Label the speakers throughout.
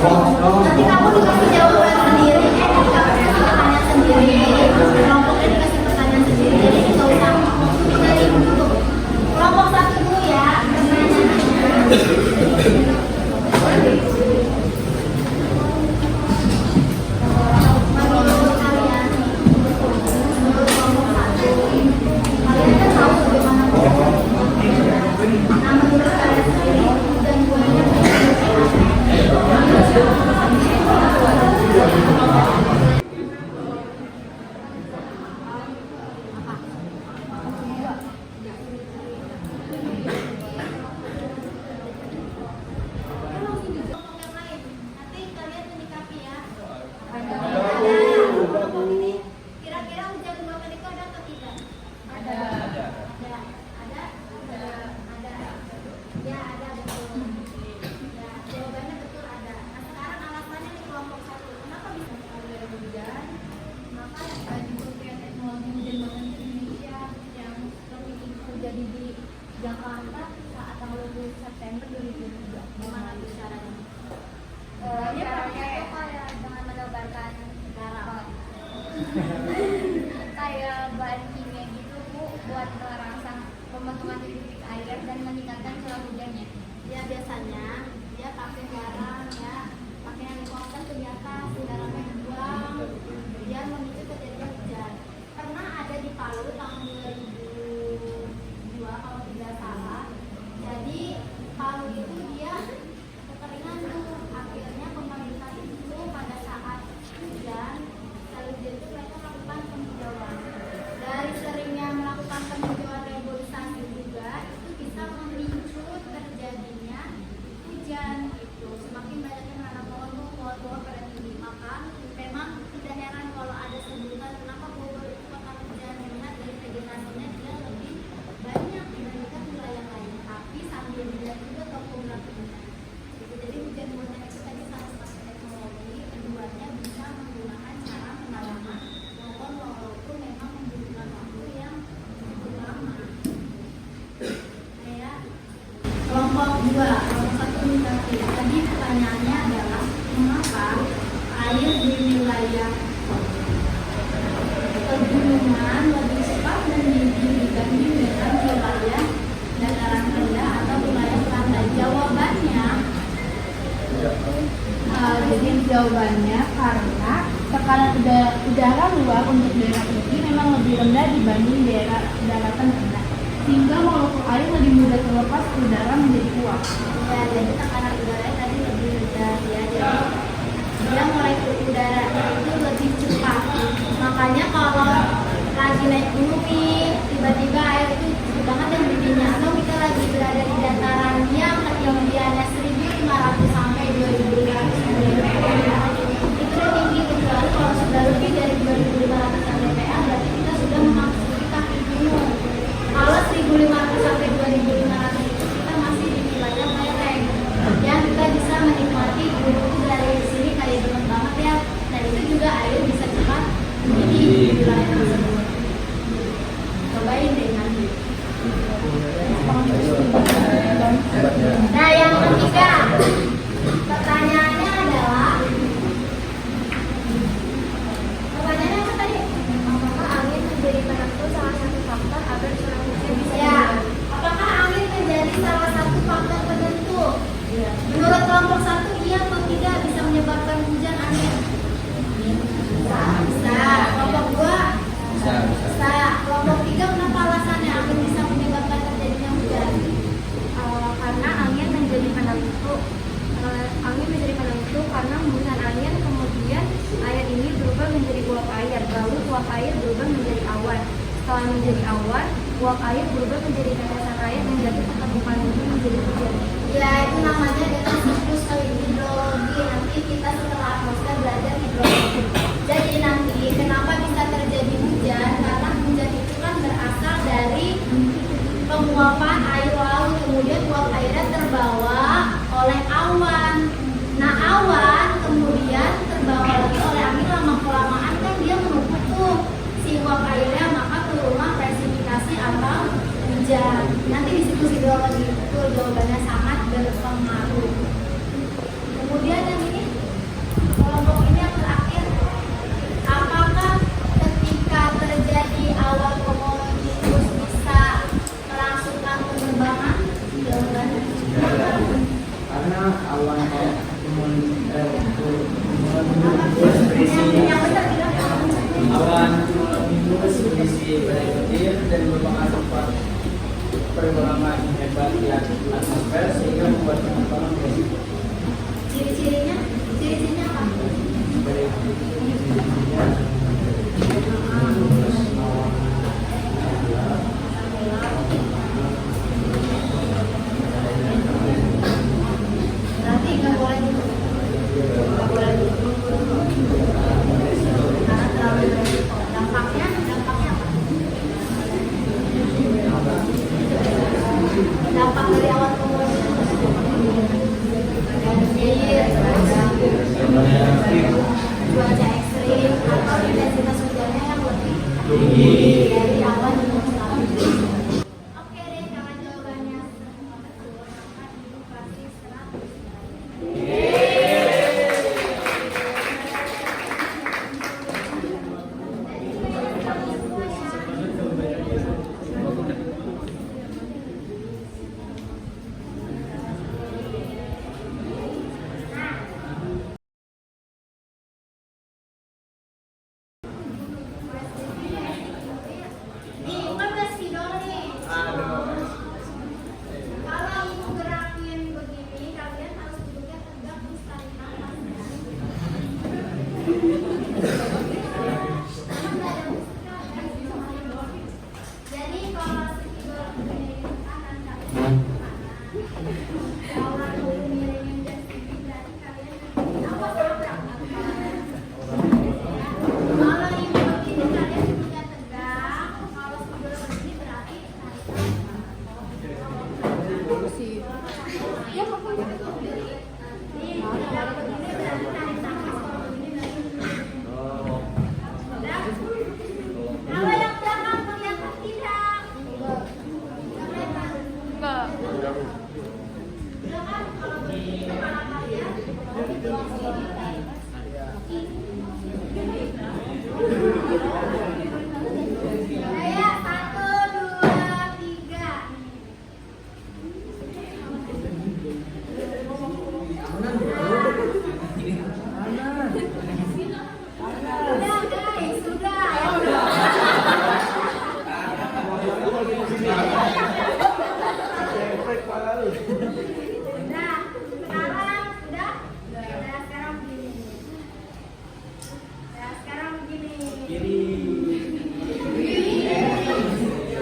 Speaker 1: Nanti kamu dikasih jawaban sendiri, dikasih pertanyaan sendiri, kelompoknya dikasih pertanyaan sendiri, jadi nggak usah dari dulu. Kelompok satu dulu ya,
Speaker 2: Jakarta saat tanggal 20 September 2003. Gimana tuh caranya?
Speaker 3: Caranya itu kayak dengan menebarkan darah kayak bahan kimia gitu Bu, buat merangsang pembentukan titik air dan meningkatkan curah hujannya.
Speaker 1: ya biasanya dia pakai garam ya, pakai yang dituangkan ke di atas, garamnya dibuang, dia memicu terjadinya hujan. Pernah ada di Palu tahun 2002 kalau tidak salah. Jadi Palu itu dia kekeringan tuh, akhirnya pemerintah itu pada saat hujan itu mereka melakukan penghijauan. Dari seringnya melakukan penghijauan reboisasi juga itu bisa memicu terjadinya hujan gitu. Semakin banyaknya menanam pohon-pohon pada tinggi, maka memang tidak heran kalau ada sebutan kenapa Bogor itu kota hujan. Melihat dari vegetasinya dia lebih banyak dibandingkan wilayah lain, tapi sambil dilihat juga topografinya gitu. Jadi hujan buatan itu tadi salah satu teknologi. Keduanya bisa menggunakan cara pengalaman walaupun memang membutuhkan waktu yang cukup lama. Kayak kelompok 2, kelompok 1 mendaki. Tadi pertanyaannya adalah mengapa air di wilayah pegunungan lebih cepat mendidih dibanding dengan wilayah dataran rendah atau wilayah pantai?
Speaker 2: Jawabannya karena tekanan udara luar untuk daerah tinggi memang lebih rendah dibanding daerah daratan rendah, sehingga molekul air lebih mudah terlepas ke udara menjadi uap.
Speaker 1: Ya, jadi tekanan udara tadi lebih rendah ya, jadi dia molekul udara itu lebih cepat. Makanya kalau lagi naik gunung nih, tiba-tiba air itu cepet banget yang didihnya, atau kita lagi berada di dataran yang ketinggiannya 1.500 sampai 2.500 mdpl, itu udah tinggi. Kecuali kalau sudah lebih dari 2.500 mdpl berarti kita sudah memasuki kaki gunung. Kalau 1.500 sampai 2.500 itu kita masih di wilayah lereng yang kita bisa menikmati gunung itu dari sini kayak demen banget ya, dan itu juga air bisa cepat di wilayah tersebut. Cobain deh nanti. Nah, yang ketiga, pertanyaannya adalah apa tadi?
Speaker 3: Apakah angin menjadi penentu salah satu faktor agar curah hujan bisa
Speaker 1: Ya, apakah angin menjadi salah satu faktor penentu? Menurut kelompok 1, iya atau tidak bisa menyebabkan hujan angin? Bisa. Kelompok 2? Bisa. Kelompok 3, kenapa alasannya angin bisa menyebabkan terjadinya hujan?
Speaker 3: karena angin menjadi penentu karena hembusan angin, kemudian air ini berubah menjadi uap air, lalu uap air berubah menjadi awan. Setelah menjadi awan, uap air berubah menjadi tetesan air dan jatuh ke permukaan bumi menjadi hujan.
Speaker 1: Ya, itu namanya adalah siklus hidrologi. Nanti kita setelah atmosfer belajar hidrologi. Jadi nanti kenapa bisa terjadi hujan? Karena hujan itu kan berasal dari penguapan air laut, kemudian uap airnya terbawa oleh awan. Nah, awan kemudian terbawa lagi oleh angin, lama-kelamaan kan dia menumpuk tuh si uap airnya, maka turunlah presipitasi atau hujan. Nanti di siklus hidrologi itu jawabannya sangat berpengaruh. Kemudian yang ini Karena terlalu beresiko. Dampaknya apa? Dampak dari awan komunis banjir, cuaca ekstrim, atau intensitas hujannya yang lebih tinggi dari awan yang sebelumnya. Oke deh, karena jawabannya semua betul, maka ibu kasih 100. Nih, bukan bersih dong nih. Kalau ibu gerakin begini, kalian harus duduknya tegak terus tarik nafas. Jadi kalau segitiga miringin ke kanan, kalian ke kanan. Kalau miringin ke sini, berarti kalian awas tabrak. Kalau ibu begini, kalian duduknya tegak. Kalau segitiga begini, berarti tarik nafas.
Speaker 2: Ya pokoknya.
Speaker 1: Nih, kalau begini berarti tarik nafas. Kalau begini berarti udah. Kalau yang belakang kelihatan tidak? Nggak kelihatan. Belakang kalau begini kepala kalian di bawah sini. Saya 1, 2, 3. Udah guys, sudah ya. Nah, sekarang udah sekarang begini. Nah, sekarang begini.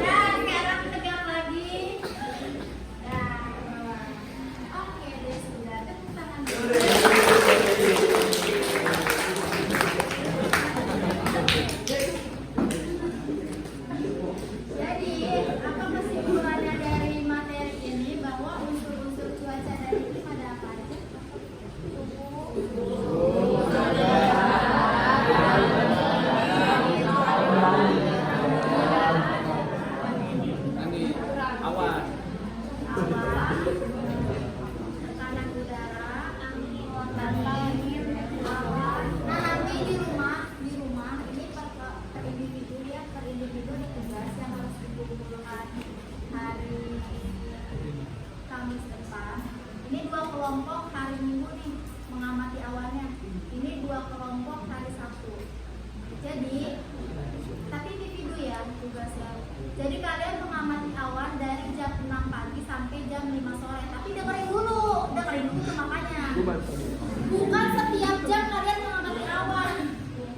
Speaker 1: Nah, sekarang tegak lagi. Nah, oke deh sudah. Tepuk tangan dulu. Jadi, apa kesimpulannya dari materi ini bahwa unsur-unsur cuaca dari iklim ada apa aja?
Speaker 4: Awan.
Speaker 1: Tekanan udara, angin, angin, awan. Nah, nanti di rumah ini per individu ya, per individu ada tugas yang harus dikumpulkan hari Kamis depan. Ini 2 kelompok hari Minggu nih mengamati awannya. Ini 2 kelompok hari Sabtu. Jadi, tapi individu ya tugasnya. Jadi kalian mengamati awan dari jam 6 pagi sampai jam 5 sore. Tapi dengerin dulu tuh makanya. Bukan setiap jam kalian mengamati awan.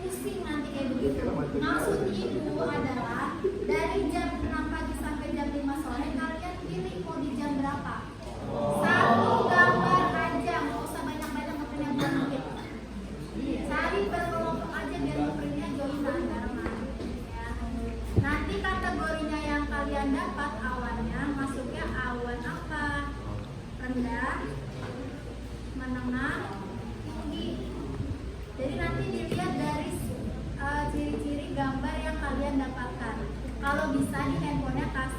Speaker 1: Pusing nanti kayak begitu. Maksud ibu adalah dari jam 6 pagi sampai jam 5 sore kalian pilih mau di jam berapa. 1 gambar aja, nggak usah banyak-banyak ngeprintnya buat mungkin. Cari berkelompok aja biar ngeprintnya joinan barengan. Ya. Nanti kategorinya yang kalian dapat awannya masuknya awan apa? Rendah, menengah, tinggi. Jadi nanti dilihat dari ciri-ciri gambar yang kalian dapatkan. Kalau bisa di handphonenya kasih